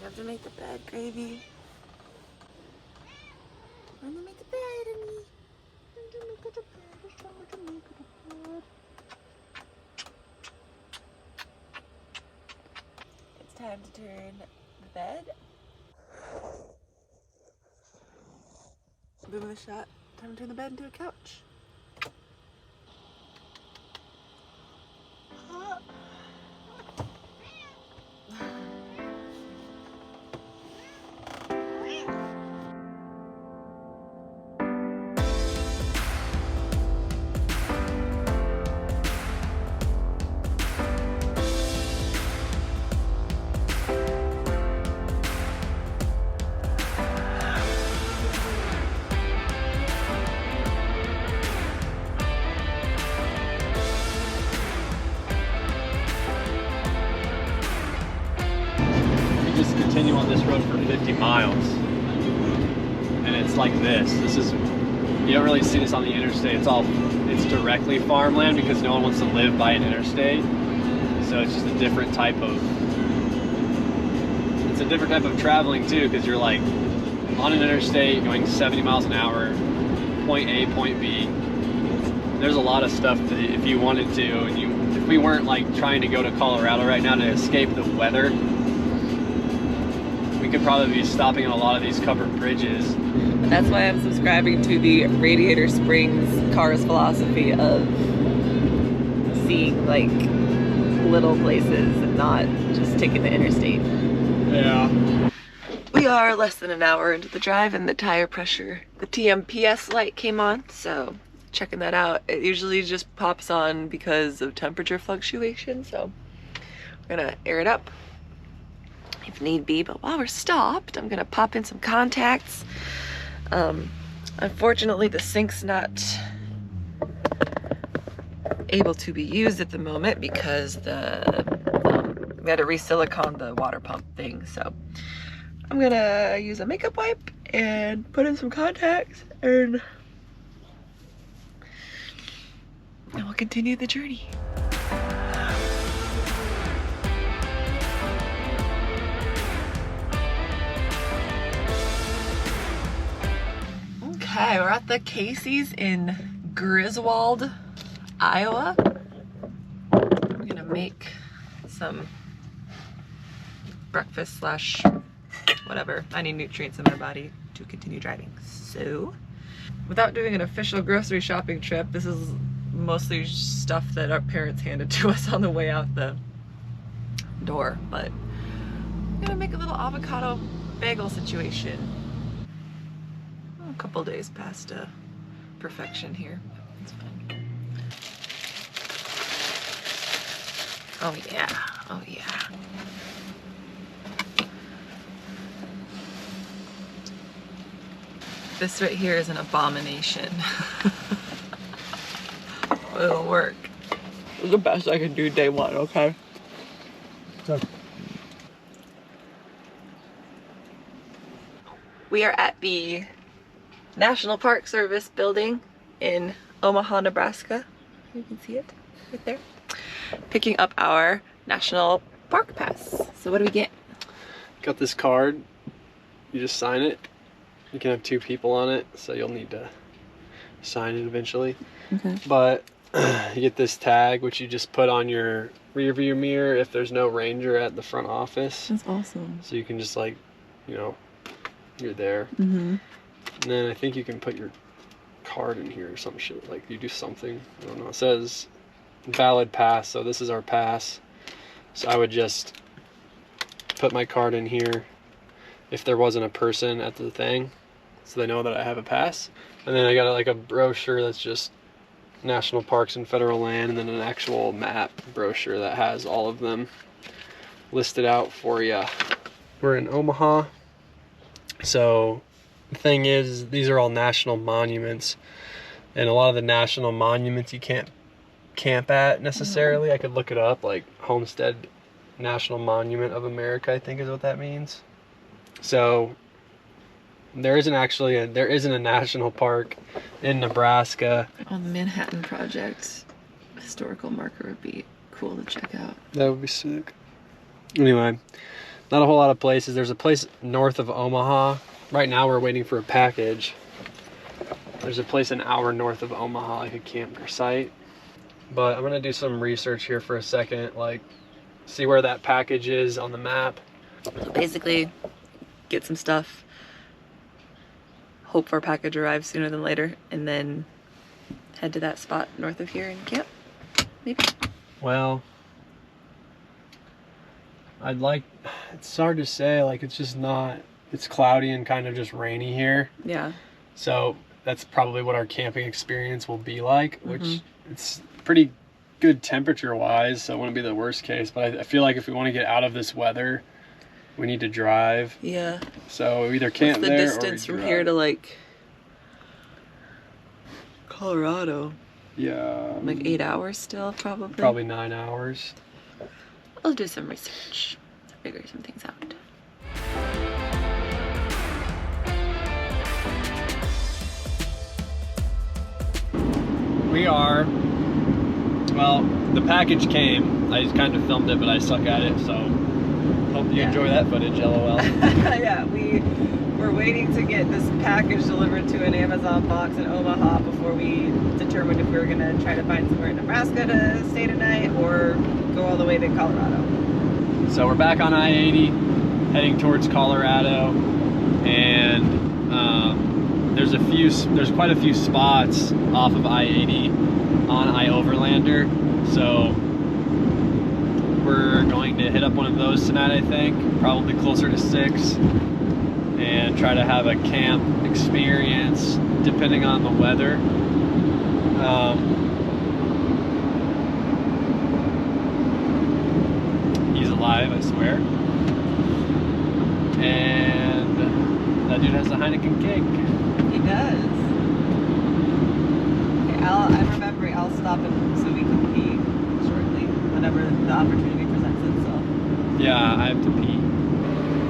Time to make the bed, Gravy. Time to make the bed, honey. Time to make the bed. It's time to make the bed. It's time to turn the bed. Boom of the shot. Time to turn the bed into a couch. Just continue on this road for 50 miles and it's like this is, you don't really see this on the interstate. It's directly farmland because no one wants to live by an interstate, so it's just a different type of traveling too, because you're like on an interstate going 70 miles an hour, point A, point B. There's a lot of stuff that if you wanted to, and if we weren't like trying to go to Colorado right now to escape the weather, we could probably be stopping on a lot of these covered bridges. But that's why I'm subscribing to the Radiator Springs car's philosophy of seeing like little places and not just taking the interstate. Yeah. We are less than an hour into the drive and the tire pressure, the TMPS light came on, so checking that out. It usually just pops on because of temperature fluctuation, so we're gonna air it up if need be. But while we're stopped, I'm gonna pop in some contacts. Unfortunately, the sink's not able to be used at the moment because we had to re-silicone the water pump thing. So I'm gonna use a makeup wipe and put in some contacts, and we'll continue the journey. Okay, we're at the Casey's in Griswold, Iowa. I'm gonna make some breakfast slash whatever. I need nutrients in my body to continue driving. So, without doing an official grocery shopping trip, this is mostly stuff that our parents handed to us on the way out the door. But I'm gonna make a little avocado bagel situation. A couple days past perfection here. It's fine. Oh yeah, oh yeah. This right here is an abomination. It'll work. It's the best I can do day one, okay? So. We are at the National Park Service building in Omaha, Nebraska. You can see it right there. Picking up our National Park Pass. So what do we get? Got this card. You just sign it. You can have 2 people on it, so you'll need to sign it eventually. Okay. But you get this tag, which you just put on your rear view mirror if there's no ranger at the front office. That's awesome. So you can just like, you know, you're there. Mm-hmm. And then I think you can put your card in here or some shit. Like you do something. I don't know. It says valid pass. So this is our pass. So I would just put my card in here if there wasn't a person at the thing, so they know that I have a pass. And then I got like a brochure that's just national parks and federal land, and then an actual map brochure that has all of them listed out for you. We're in Omaha. So the thing is, these are all national monuments, and a lot of the national monuments you can't camp at necessarily. I could look it up, like Homestead National Monument of America, I think is what that means. So there isn't a national park in Nebraska. On the Manhattan Project, historical marker would be cool to check out. That would be sick. Anyway, Not a whole lot of places. There's a place north of Omaha. Right now we're waiting for a package. There's a place an hour north of Omaha, like a campsite. But I'm gonna do some research here for a second, like see where that package is on the map. Basically, get some stuff, hope for a package arrives sooner than later, and then head to that spot north of here and camp, maybe. Well, it's hard to say, like it's just not, it's cloudy and kind of just rainy here. Yeah. So that's probably what our camping experience will be like, which it's pretty good temperature wise, so it wouldn't be the worst case. But I feel like if we want to get out of this weather, we need to drive. Yeah. So we either camp there or What's the distance from here to like Colorado? Yeah. Like 8 hours still, probably? Probably 9 hours. I'll do some research, figure some things out. We are, well, the package came. I just kind of filmed it, but I suck at it, so hope you enjoy that footage, LOL. Yeah, we're waiting to get this package delivered to an Amazon box in Omaha before we determined if we were gonna try to find somewhere in Nebraska to stay tonight or go all the way to Colorado. So we're back on I-80, heading towards Colorado, and there's quite a few spots off of I-80 on I-Overlander, so we're going to hit up one of those tonight, I think, probably closer to 6, and try to have a camp experience depending on the weather. He's alive, I swear. And that dude has a Heineken cake. He does. Okay, I'm remembering I'll stop him so we can pee shortly, whenever the opportunity presents itself. Yeah, I have to pee.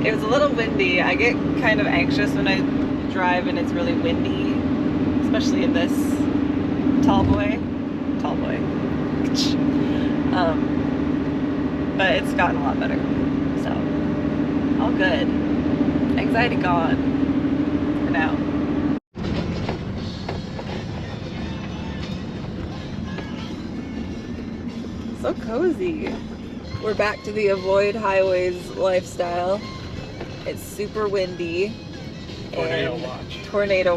It was a little windy. I get kind of anxious when I drive and it's really windy, especially in this tall boy. But it's gotten a lot better, so all good. Anxiety gone for now. So cozy. We're back to the avoid highways lifestyle. It's super windy. Tornado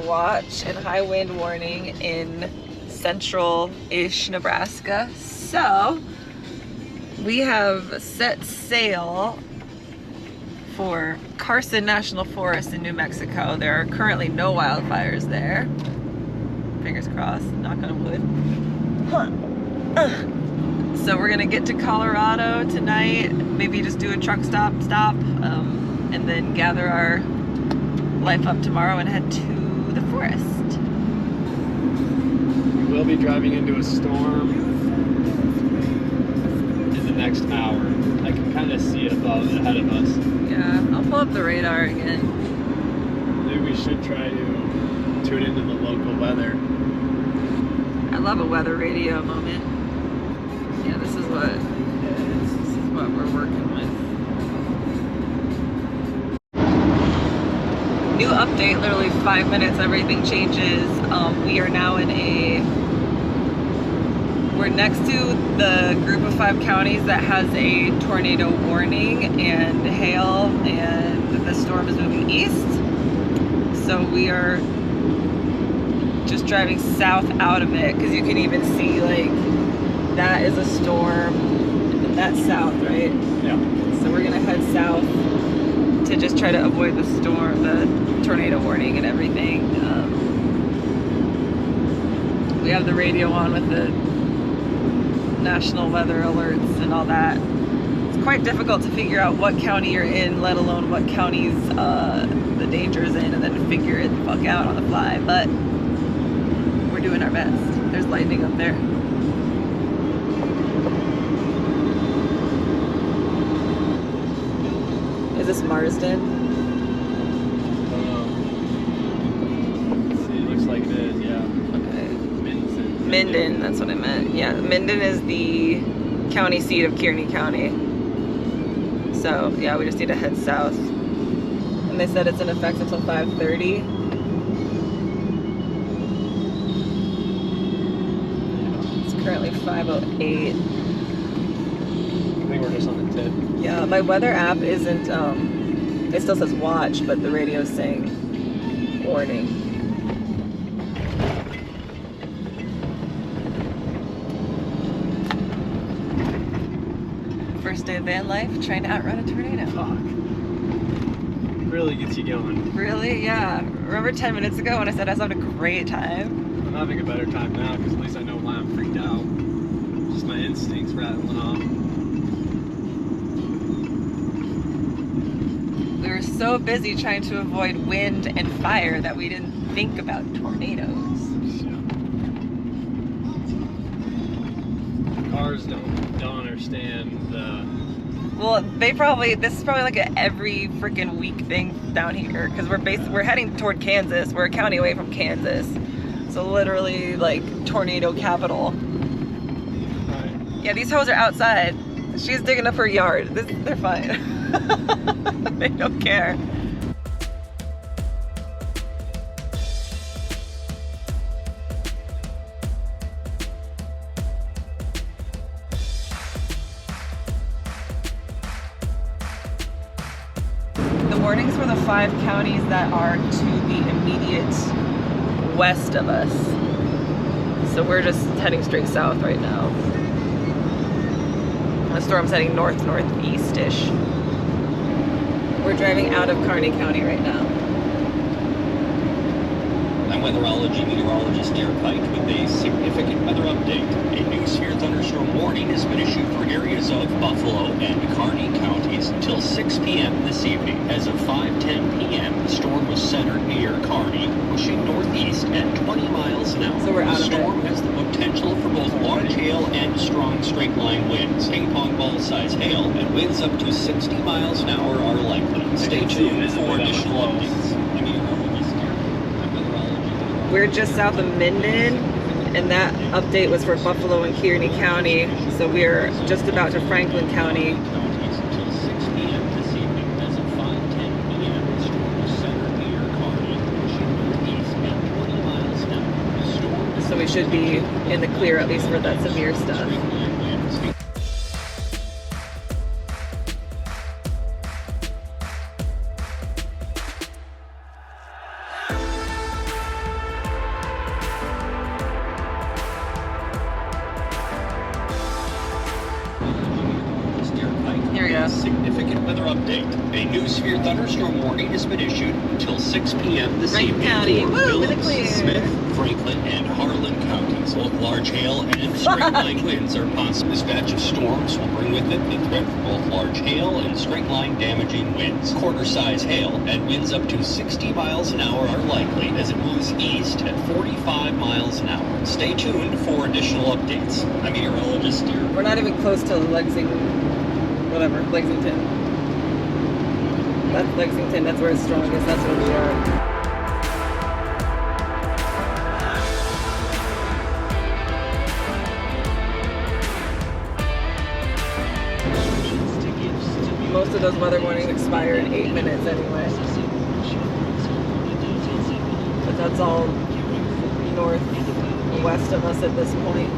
watch and high wind warning in central-ish Nebraska. So we have set sail for Carson National Forest in New Mexico. There are currently no wildfires there. Fingers crossed, knock on wood. So we're gonna get to Colorado tonight, maybe just do a truck stop, and then gather our life up tomorrow and head to the forest. We will be driving into a storm in the next hour. I can kind of see it ahead of us. Yeah, I'll pull up the radar again. Maybe we should try to tune into the local weather. I love a weather radio moment. Yeah, this is what we're working with. New update, literally 5 minutes, everything changes. We are now we're next to the group of 5 counties that has a tornado warning and hail, and the storm is moving east. So we are just driving south out of it, because you can even see like that is a storm and that's south, right? Yeah. So we're gonna head south to just try to avoid the storm, the tornado warning and everything. We have the radio on with the national weather alerts and all that. It's quite difficult to figure out what county you're in, let alone what counties the danger is in, and then figure it the fuck out on the fly, but we're doing our best. There's lightning up there. Is this Marsden? Let's see, it looks like it is, yeah. Okay. Minden, that's what I meant. Yeah, Minden is the county seat of Kearney County. So yeah, we just need to head south. And they said it's in effect until 5:30. It's currently 5:08. I think we're just on the tip. Yeah, my weather app isn't, it still says watch, but the radio's saying warning. First day of van life, trying to outrun a tornado. Fuck. Really gets you going. Really? Yeah. Remember 10 minutes ago when I said I was having a great time? I'm having a better time now because at least I know why I'm freaked out. Just my instincts rattling off. We were so busy trying to avoid wind and fire that we didn't think about tornadoes. Cars don't understand the... Well, this is probably like a every freaking week thing down here because we're heading toward Kansas. We're a county away from Kansas. So literally like tornado capital. Right. Yeah, these hoes are outside. She's digging up her yard. They're fine. They don't care. The warnings for the 5 counties that are to the immediate west of us. So we're just heading straight south right now. The storm's heading north-northeast-ish. We're driving out of Kearney County right now. I'm meteorologist Derek Height with a significant weather update. A new severe thunderstorm warning has been issued for areas of Buffalo and Kearney counties until 6 p.m. this evening. As of 5:10 p.m., the storm was centered near Kearney, pushing northeast at 20 miles an hour. So we're out of the storm has the potential for both large hail and strong straight-line winds. Ping-pong ball-size hail and winds up to 60 miles an hour are likely. Stay tuned for additional updates. We're just south of Minden, and that update was for Buffalo and Kearney County. So we're just about to Franklin County. So we should be in the clear at least for that severe stuff. Here we go. Significant weather update. A new severe thunderstorm warning has been issued until 6 p.m. this Franklin evening. County. For Woo, in the Phillips, clear. Smith, Franklin, and Harlan counties. Both large hail and straight-line winds are possible. This batch of storms will bring with it the threat for both large hail and straight-line damaging winds. Quarter-size hail and winds up to 60 miles an hour are likely as it moves east at 45 miles an hour. Stay tuned for additional updates. I'm meteorologist Derek. We're not even close to Lexington. That's Lexington, that's where it's strongest, that's where we are. Most of those weather warnings expire in 8 minutes anyway. But that's all northwest of us at this point.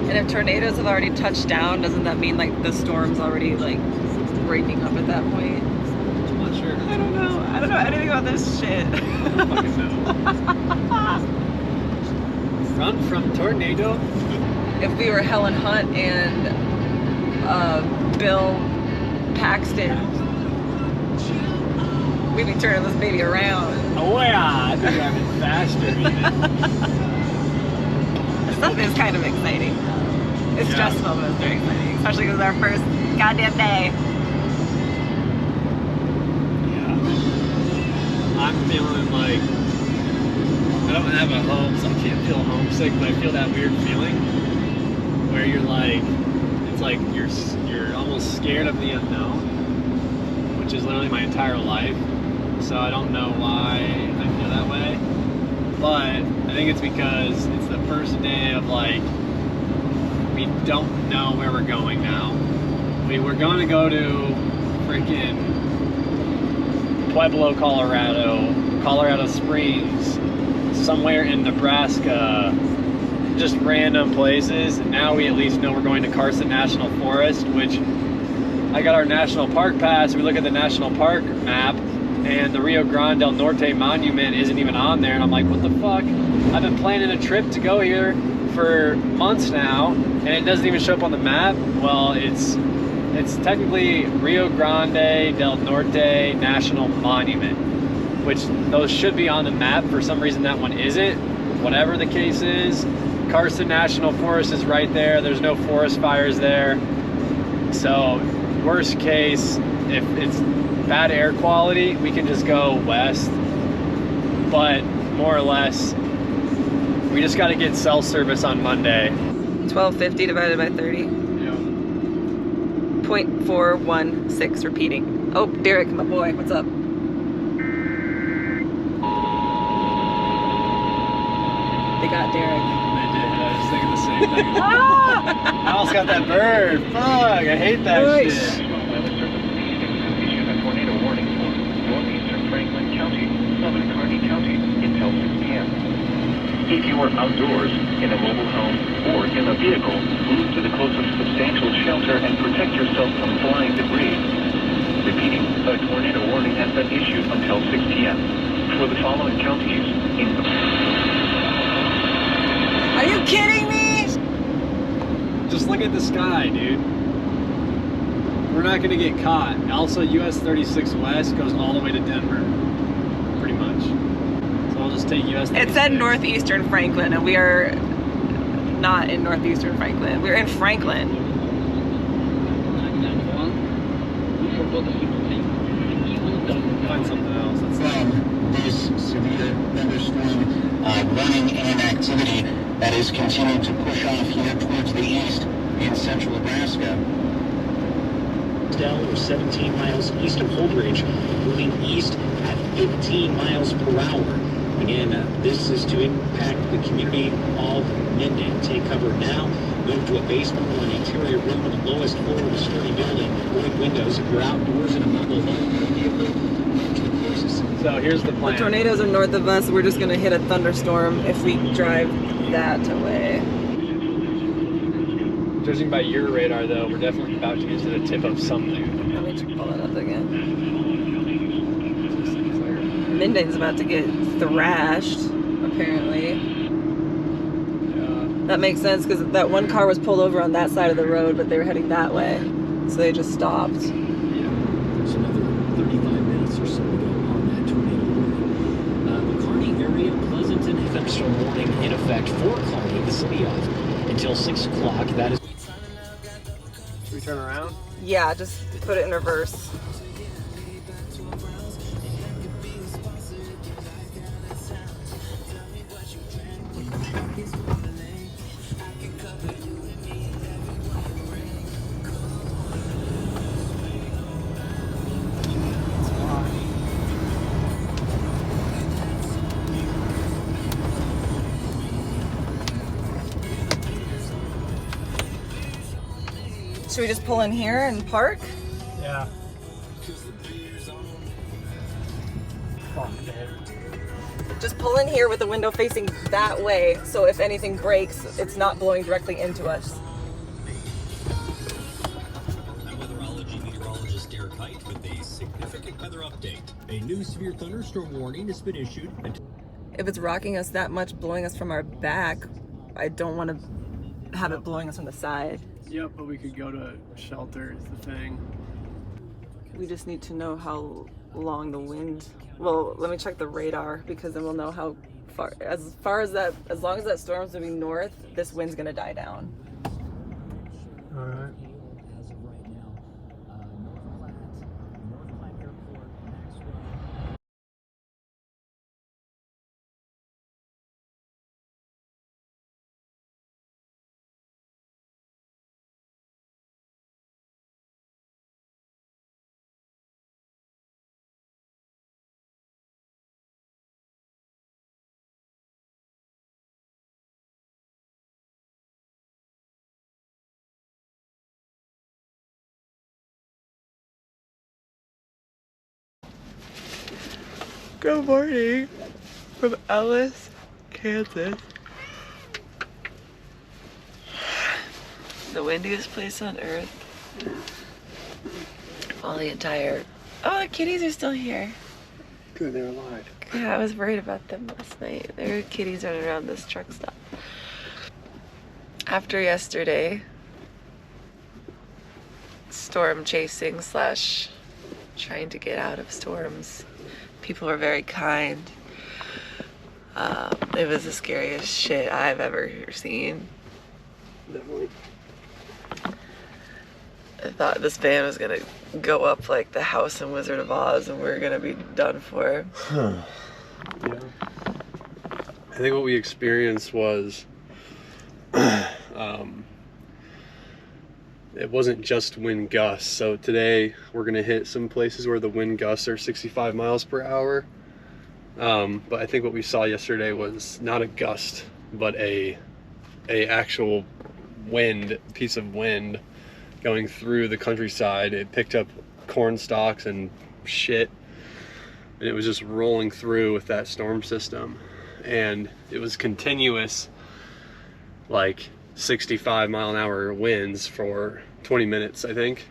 And if tornadoes have already touched down, doesn't that mean like the storm's already like breaking up at that point? I'm not sure. I don't know. I don't know anything about this shit. Run from tornado? If we were Helen Hunt and Bill Paxton, we'd be turning this baby around. Oh yeah, I'd be driving faster even. Stuff is kind of exciting. It's Yeah. stressful, but it's very exciting, especially because it's our first goddamn day. Yeah. I'm feeling like I don't have a home, so I can't feel homesick, but I feel that weird feeling where you're like, it's like you're almost scared of the unknown, which is literally my entire life. So I don't know why I feel that way, but I think it's because it's the first day of like, we don't know where we're going now. We were going to go to freaking Pueblo, Colorado Springs, somewhere in Nebraska, just random places. And now we at least know we're going to Carson National Forest, which I got our national park pass. We look at the national park map and the Rio Grande del Norte monument isn't even on there. And I'm like, what the fuck? I've been planning a trip to go here for months now and it doesn't even show up on the map. Well, it's technically Rio Grande del Norte National Monument, which those should be on the map. For some reason that one isn't. Whatever the case is, Carson National Forest is right there. There's no forest fires there. So worst case, if it's bad air quality, we can just go west. But more or less, we just got to get cell service on Monday. 1250 divided by 30. 0.416 repeating. Oh, Derek, my boy, what's up? They got Derek. They did. I was thinking the same thing. Ah! I almost got that bird. Fuck, I hate that Nice. shit. Issued a tornado warning for northeastern Franklin County, southern Kearney County until 6 p.m. If you are outdoors, in a mobile home, or in a vehicle, move to the closest substantial shelter and protect yourself from flying debris. Repeating, a tornado warning has been issued until 6 p.m. for the following counties in the... Are you kidding me? Just look at the sky, dude. We're not gonna get caught. Also, US 36 West goes all the way to Denver, pretty much. So I'll just take US 36. It said northeastern Franklin, and we are not in northeastern Franklin. We're in Franklin. Find something else. That's not... This severe thunderstorm running and activity that is continuing to push off here towards the east in central Nebraska. We're 17 miles east of Holdridge, moving east at 15 miles per hour. Again, this is to impact the community of Minden. Take cover now. Move to a basement or an interior room on the lowest floor of a sturdy building. Avoid windows if you're outdoors in a mobile home or vehicle. So here's the plan. The tornadoes are north of us. We're just gonna hit a thunderstorm if we drive that away. Judging by your radar, though, we're definitely about to get to the tip of something. Let me pull it up again. Minden's about to get thrashed, apparently. Yeah. That makes sense because that one car was pulled over on that side of the road, but they were heading that way, so they just stopped. There's another 35 minutes or so to go on that tornado warning. The Kearney area, Pleasanton, thunderstorm warning in effect for Kearney, the city of, until 6 o'clock. That is. Should we turn around? Yeah, just put it in reverse. Should we just pull in here and park? Yeah. Fuck, man. Just pull in here with the window facing that way, so if anything breaks, it's not blowing directly into us. Weatherology meteorologist Derek Height with a significant weather update. A new severe thunderstorm warning has been issued. If it's rocking us that much, blowing us from our back, I don't want to have it blowing us from the side. Yep, but we could go to shelter is the thing. We just need to know how long the wind. Well, let me check the radar because then we'll know how far. As long as that storm's moving north, this wind's gonna die down. All right. Good morning from Ellis, Kansas. The windiest place on earth. All the entire... Oh, the kitties are still here. Good, they're alive. Yeah, I was worried about them last night. There were kitties running around this truck stop. After yesterday, storm chasing slash trying to get out of storms, people were very kind. It was the scariest shit I've ever seen. Definitely. I thought this van was gonna go up like the house in Wizard of Oz and we're gonna be done for. Yeah. I think what we experienced was it wasn't just wind gusts. So today we're gonna hit some places where the wind gusts are 65 miles per hour. But I think what we saw yesterday was not a gust, but a actual piece of wind going through the countryside. It picked up corn stalks and shit, and it was just rolling through with that storm system. And it was continuous, like 65 mile an hour winds for 20 minutes, I think.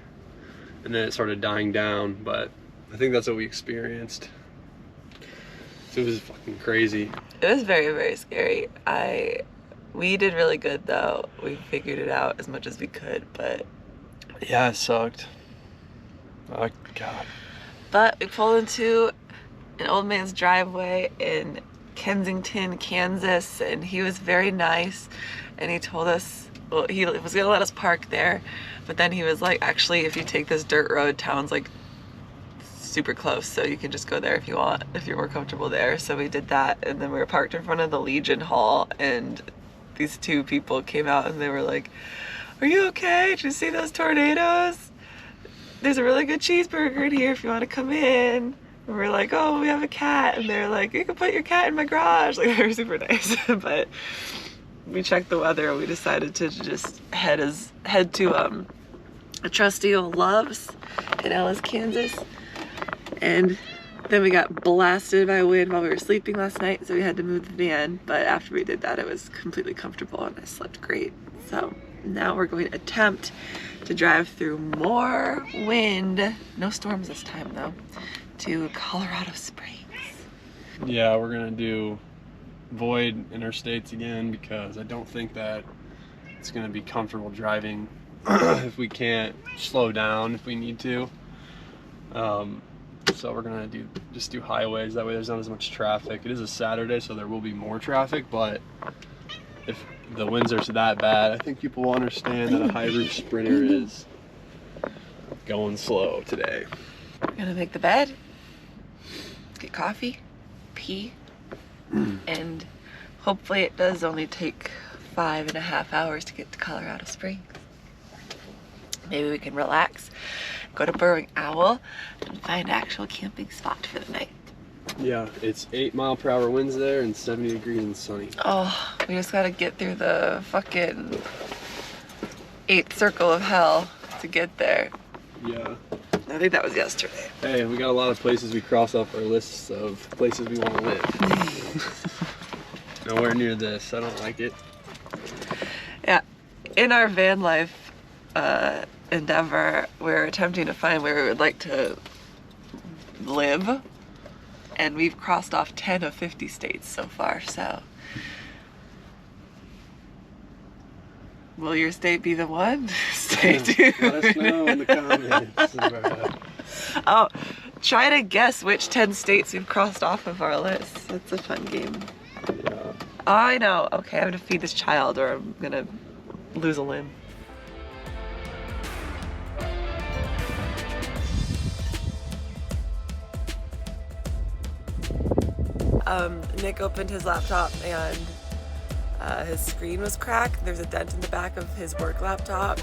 And then it started dying down, but I think that's what we experienced. So it was fucking crazy. It was very, very scary. We did really good though. We figured it out as much as we could, but Yeah, it sucked. Oh, God. But we pulled into an old man's driveway in Kensington, Kansas, and he was very nice. And he told us, well, he was gonna let us park there, but then he was like, actually, if you take this dirt road, town's like super close, so you can just go there if you want, if you're more comfortable there. So we did that, and then we were parked in front of the Legion Hall, and these two people came out and they were like, "Are you okay? Did you see those tornadoes? There's a really good cheeseburger in here if you want to come in." And we're like, "Oh, we have a cat." And they're like, "You can put your cat in my garage." Like, they were super nice. But we checked the weather and we decided to just head to a trusty old Love's in Ellis, Kansas. And then we got blasted by wind while we were sleeping last night, so we had to move the van. But after we did that, it was completely comfortable and I slept great. So now we're going to attempt to drive through more wind, no storms this time though, to Colorado Springs. Yeah, we're gonna avoid interstates again because I don't think that it's gonna be comfortable driving if we can't slow down if we need to. So we're gonna just do highways. That way there's not as much traffic. It is a Saturday, so there will be more traffic, but if the winds are that bad, I think people will understand that a high roof Sprinter is going slow today. We're gonna make the bed, get coffee, pee, and hopefully it does only take 5.5 hours to get to Colorado Springs. Maybe we can relax, go to Burrowing Owl, and find an actual camping spot for the night. Yeah, it's 8 mile per hour winds there and 70 degrees and sunny. Oh, we just gotta get through the fucking 8th circle of hell to get there. Yeah. I think that was yesterday. Hey, we got a lot of places we cross off our lists of places we want to live. Nowhere near this. I don't like it. Yeah, in our van life endeavor, we're attempting to find where we would like to live, and we've crossed off 10 of 50 states so far, so will your state be the one? Stay tuned. Let us know in the comments. Oh, try to guess which 10 states we've crossed off of our list. That's a fun game. Yeah. Oh, I know. Okay, I'm gonna feed this child or I'm gonna lose a limb. Nick opened his laptop and his screen was cracked. There's a dent in the back of his work laptop